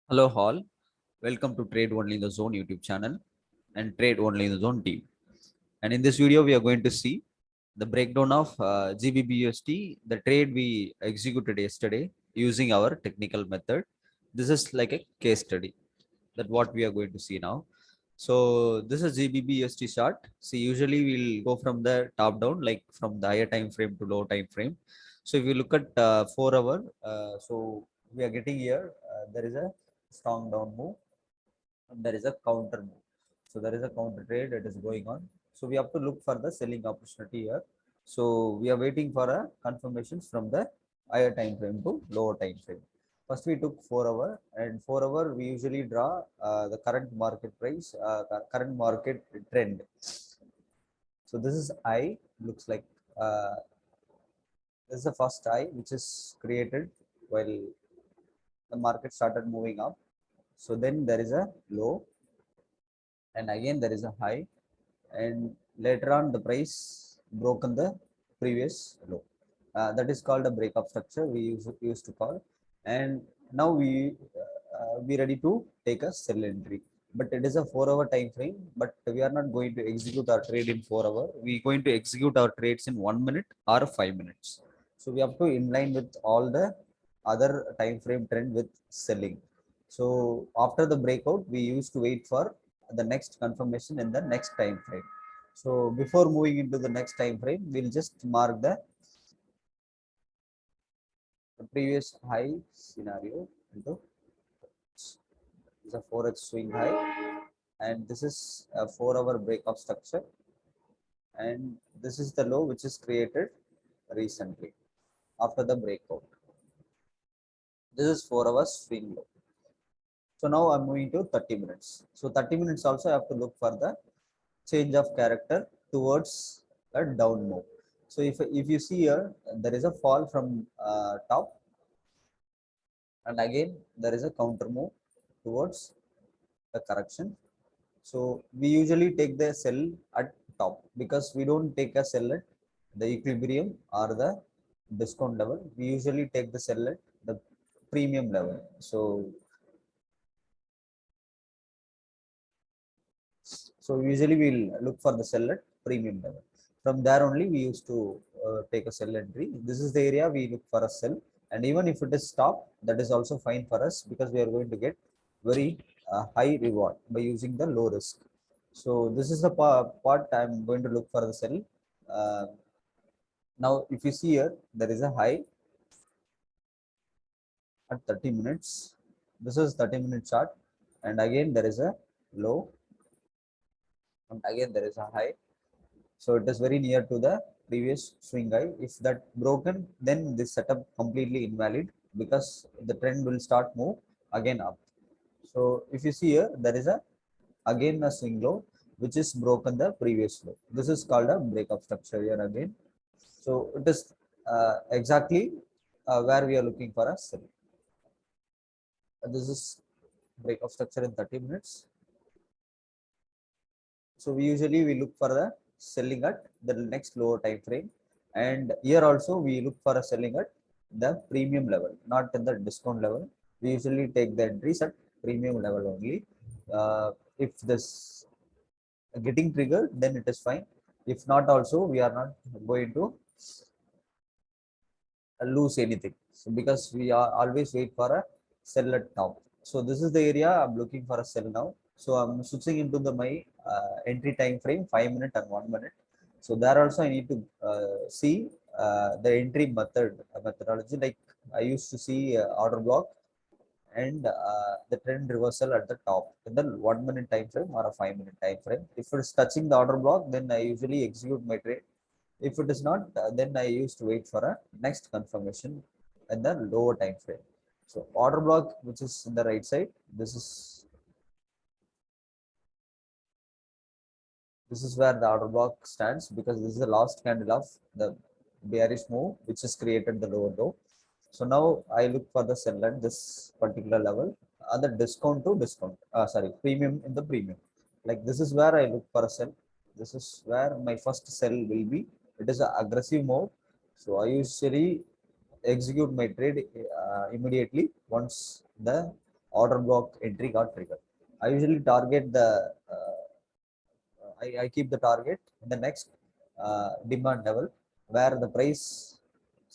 Hello, all. Welcome to Trade Only in the Zone YouTube channel and Trade Only in the Zone team. And in this video, we are going to see the breakdown of GBBUSD, the trade we executed yesterday using our technical method. This is like a case study that what we are going to see now. So this is GBBUSD chart. See, usually we'll go from the top down, like from the higher time frame to low time frame. So if you look at 4 hour, so we are getting here, there is a strong down move and there is a counter move. So there is a counter trade that is going on. So we have to look for the selling opportunity here. So we are waiting for a confirmations from the higher time frame to lower time frame. First we took 4 hour, and 4 hour we usually draw the current market price, current market trend. So this is I, looks like uh, this is the first I which is created while the market started moving up. So then there is a low, and again there is a high, and later on the price broken the previous low. That is called a breakup structure we used to call. And now we ready to take a sell entry, but it is a 4 hour time frame, but we are not going to execute our trade in 4 hour. We going to execute our trades in 1 minute or 5 minutes. So we have to inline with all the other time frame trend with selling. So after the breakout we used to wait for the next confirmation in the next time frame. So before moving into the next time frame, we'll just mark the previous high scenario into the forex swing high, and this is a 4 hour breakup structure, and this is the low which is created recently after the breakout. This is 4 hours swing low. So now I'm moving to 30 minutes. So 30 minutes also I have to look for the change of character towards a down move. So if you see here, there is a fall from top, and again there is a counter move towards the correction. So we usually take the sell at top because we don't take a sell at the equilibrium or the discount level. We usually take the sell at the premium level. So usually we'll look for the sell at premium level. From there only we used to take a sell entry. This is the area we look for a sell, and even if it is stop, that is also fine for us because we are going to get very high reward by using the low risk. So this is the part I'm going to look for the sell. Uh, Now if you see here, there is a high at 30 minutes. This is 30-minute chart, and again there is a low, and again there is a high. So it is very near to the previous swing high. If that broken, then this setup completely invalid because the trend will start move again up. So if you see here, there is a again a swing low which is broken the previous low. This is called a breakup structure here again. So it is exactly where we are looking for a sell. This is breakup structure in 30 minutes. So we usually we look for the selling at the next lower time frame, and here also we look for a selling at the premium level, not in the discount level. We usually take the entries at premium level only. If this getting triggered, then it is fine. If not, also we are not going to lose anything. So because we are always wait for a sell at top. So this is the area I'm looking for a sell now. So I'm switching into the my entry time frame 5 minute and 1 minute. So there also I need to see the entry methodology. Like I used to see order block and the trend reversal at the top in the 1 minute time frame or a 5 minute time frame. If it's touching the order block, then I usually execute my trade. If it is not, then I used to wait for a next confirmation at the lower time frame. So order block, which is in the right side, this is where the order block stands because this is the last candle of the bearish move, which has created the lower low. So now I look for the sell at this particular level, the discount to discount, sorry, premium in the premium. Like this is where I look for a sell. This is where my first sell will be. It is an aggressive move. So I usually execute my trade immediately once the order block entry got triggered. I usually target the I keep the target in the next demand level where the price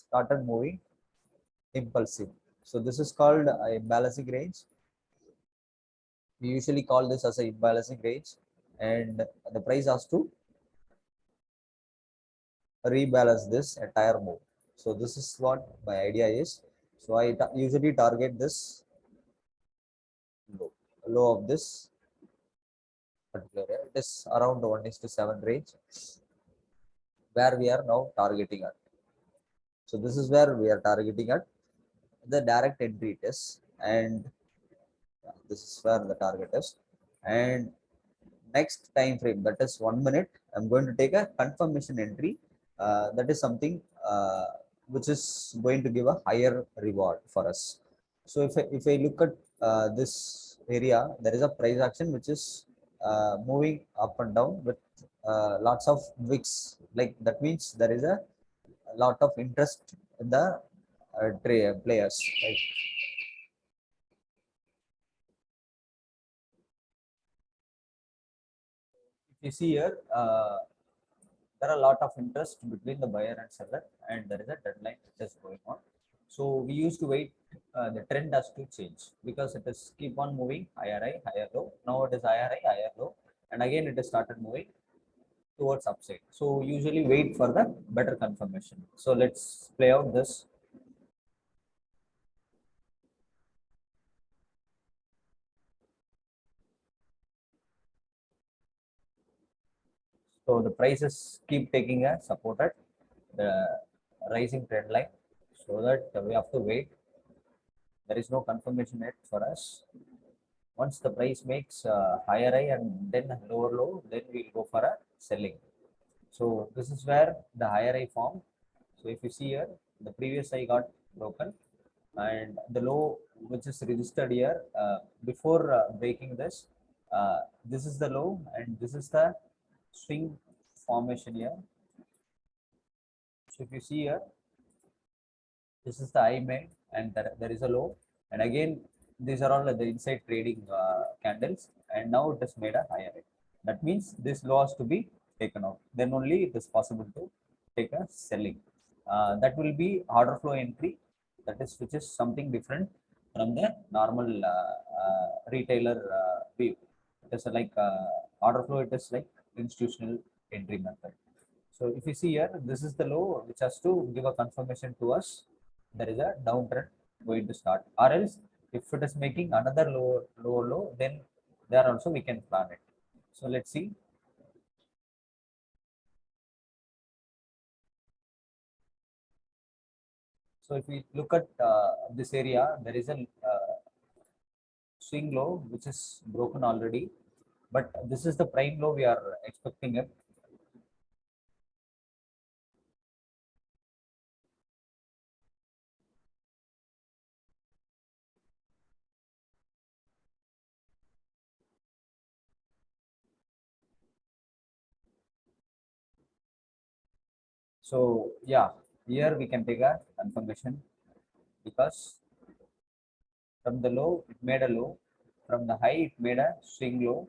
started moving impulsive. So this is called a imbalancing range. We usually call this as a imbalancing range, and the price has to rebalance this entire move. So this is what my idea is. So I usually target this low of this particular area. It is around 1:7 range where we are now targeting at. So this is where we are targeting at the direct entry test, and this is where the target is. And next time frame, that is 1 minute, I'm going to take a confirmation entry. That is something which is going to give a higher reward for us. So if I look at this area, there is a price action which is moving up and down with lots of wicks. Like that means there is a lot of interest in the players. Right? If you see here, there are a lot of interest between the buyer and seller, and there is a deadline that is going on. So we used to wait the trend has to change, because it is keep on moving higher high, higher low. Now it is higher high, higher low, and again it has started moving towards upside. So usually wait for the better confirmation. So let's play out this. So the prices keep taking a support at the rising trend line, so that we have to wait. There is no confirmation yet for us. Once the price makes higher high and then lower low, then we'll go for a selling. So this is where the higher high formed. So if you see here, the previous high got broken, and the low which is registered here before breaking this is the low, and this is the swing formation here. So if you see here, this is the high made, and there is a low, and again these are all the inside trading candles, and now it has made a higher high. That means this low has to be taken out, then only it is possible to take a selling. That will be order flow entry, that is which is something different from the normal retailer view. It is like order flow, it is like institutional entry method. So if you see here, this is the low which has to give a confirmation to us there is a downtrend going to start. Or else, if it is making another low, then there also we can plan it. So let's see. So if we look at this area, there is a swing low which is broken already, but this is the prime low we are expecting it. So yeah, here we can take a confirmation, because from the low it made a low, from the high it made a swing low,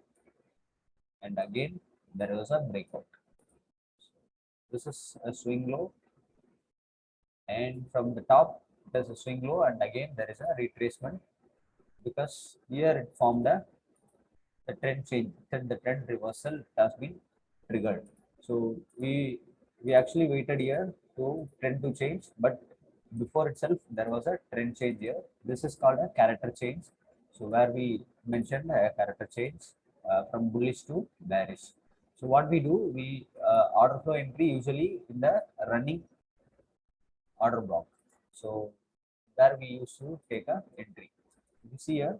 and again there was a breakout. This is a swing low, and from the top there's a swing low, and again there is a retracement, because here it formed the trend change, then the trend reversal has been triggered. So we actually waited here to trend to change, but before itself there was a trend change here. This is called a character change. So where we mentioned a character change from bullish to bearish. So what we do, we order flow entry usually in the running order block. So where we used to take a entry. You see here,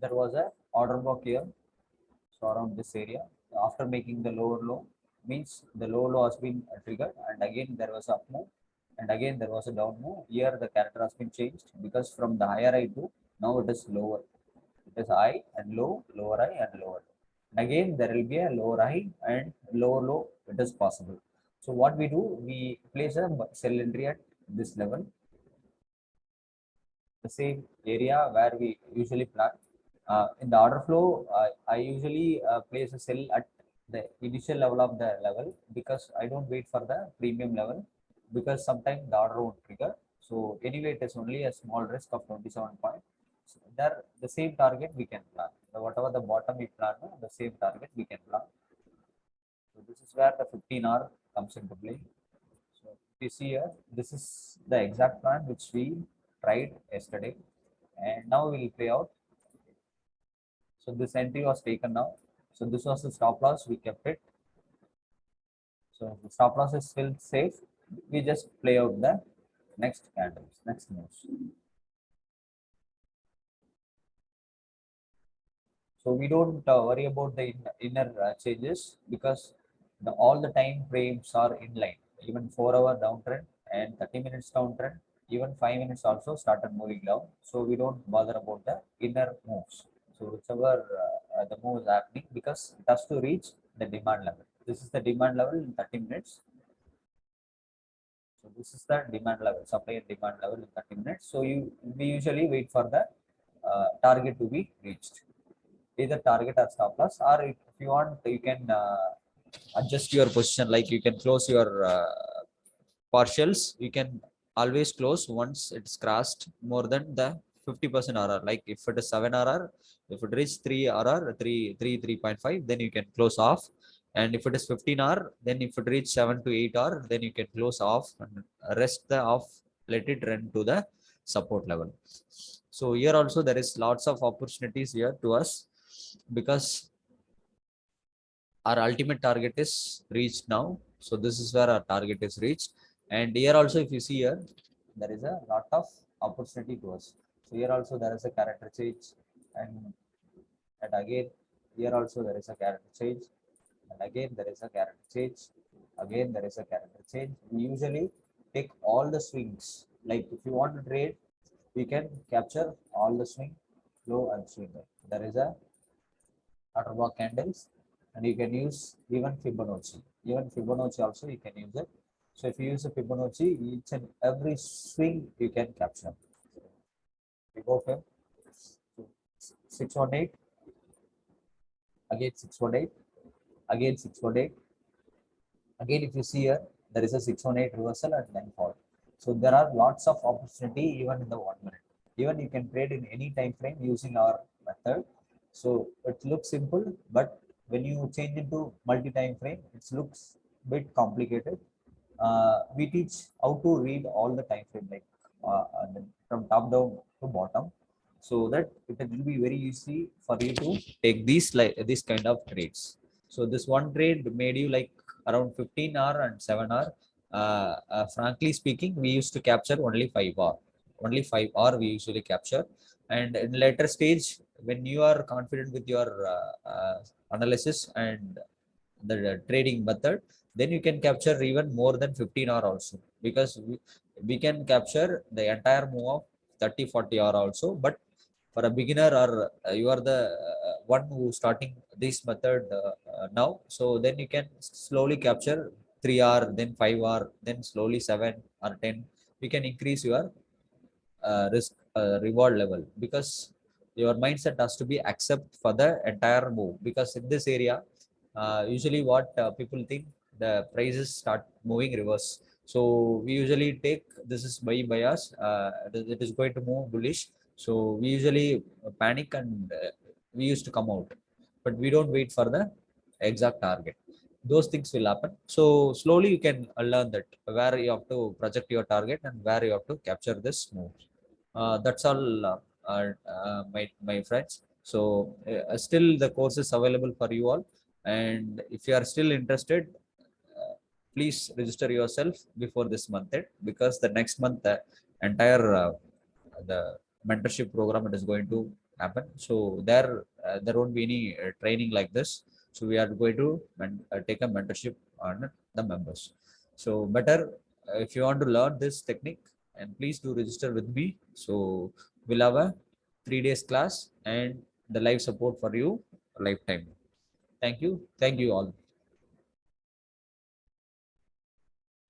there was a order block here, so around this area. After making the lower low, means the low low has been triggered, and again there was up move, and again there was a down move. Here the character has been changed, because from the higher high to now it is lower. It is high and low, lower high and lower. And again there will be a lower high and lower low. It is possible. So what we do, we place a sell entry at this level. the same area where we usually plan. In the order flow, I usually place a cell at the initial level of the level, because I don't wait for the premium level, because sometimes the order won't trigger. So anyway, it is only a small risk of 27 points. So there, the same target we can plan. So whatever the bottom we plan, the same target we can plan. So this is where the 15 hour comes into play. So if you see here, this is the exact plan which we tried yesterday, and now we will play out. So this entry was taken now. So this was the stop loss, we kept it. So the stop loss is still safe. We just play out the next candles, next moves. So we don't worry about the inner changes, because all the time frames are in line. Even 4 hour downtrend and 30 minutes downtrend, even 5 minutes also started moving down. So we don't bother about the inner moves. So whichever the move is happening, because it has to reach the demand level. This is the demand level in 30 minutes. So this is the demand level, supply and demand level in 30 minutes. So we usually wait for the target to be reached, either target or stop loss, or if you want, you can adjust your position, like you can close your partials. You can always close once it's crossed more than the 50% RR. Like if it is 7 RR, if it reaches 3 RR, 3.5, then you can close off. And if it is 15 R, then if it reaches 7 to 8 R, then you can close off and rest the off, let it run to the support level. So here also there is lots of opportunities here to us, because our ultimate target is reached now. So this is where our target is reached. And here also, if you see here, there is a lot of opportunity to us. So here also there is a character change, and again here also there is a character change, and again there is a character change, again there is a character change. We usually take all the swings. Like if you want to trade, we can capture all the swing, low and swing. There is a order block candles, and you can use even Fibonacci. Even Fibonacci also you can use it. So if you use a Fibonacci, each and every swing you can capture. We go for 618, again 618, again 618. Again, if you see here, there is a 618 reversal and then fall. So there are lots of opportunity even in the 1 minute. Even you can trade in any time frame using our method. So it looks simple, but when you change into multi-time frame, it looks bit complicated. We teach how to read all the time frame, like from top down to bottom, so that it will be very easy for you to take these like this kind of trades. So this one trade made you like around 15 hour and 7 hour. Frankly speaking, we used to capture only 5 hour. Only 5 hour we usually capture. And in later stage, when you are confident with your analysis and the trading method, then you can capture even more than 15 hour also, because we can capture the entire move of 30-40 hour also. But for a beginner, or you are the one who starting this method now, so then you can slowly capture 3 hour, then 5 hour, then slowly 7 or 10. You can increase your risk reward level, because your mindset has to be accept for the entire move. Because in this area, usually what people think, the prices start moving reverse. So we usually take this is buy bias, it is going to move bullish. So we usually panic, and we used to come out, but we don't wait for the exact target. Those things will happen. So slowly you can learn that where you have to project your target and where you have to capture this move. That's all, my friends. So still the course is available for you all, and if you are still interested, please register yourself before this month end, because the next month the entire the mentorship program it is going to happen. So there won't be any training like this. So we are going to take a mentorship on the members. So better, if you want to learn this technique, and please do register with me. So we'll have a 3 days class and the live support for you lifetime. Thank you all.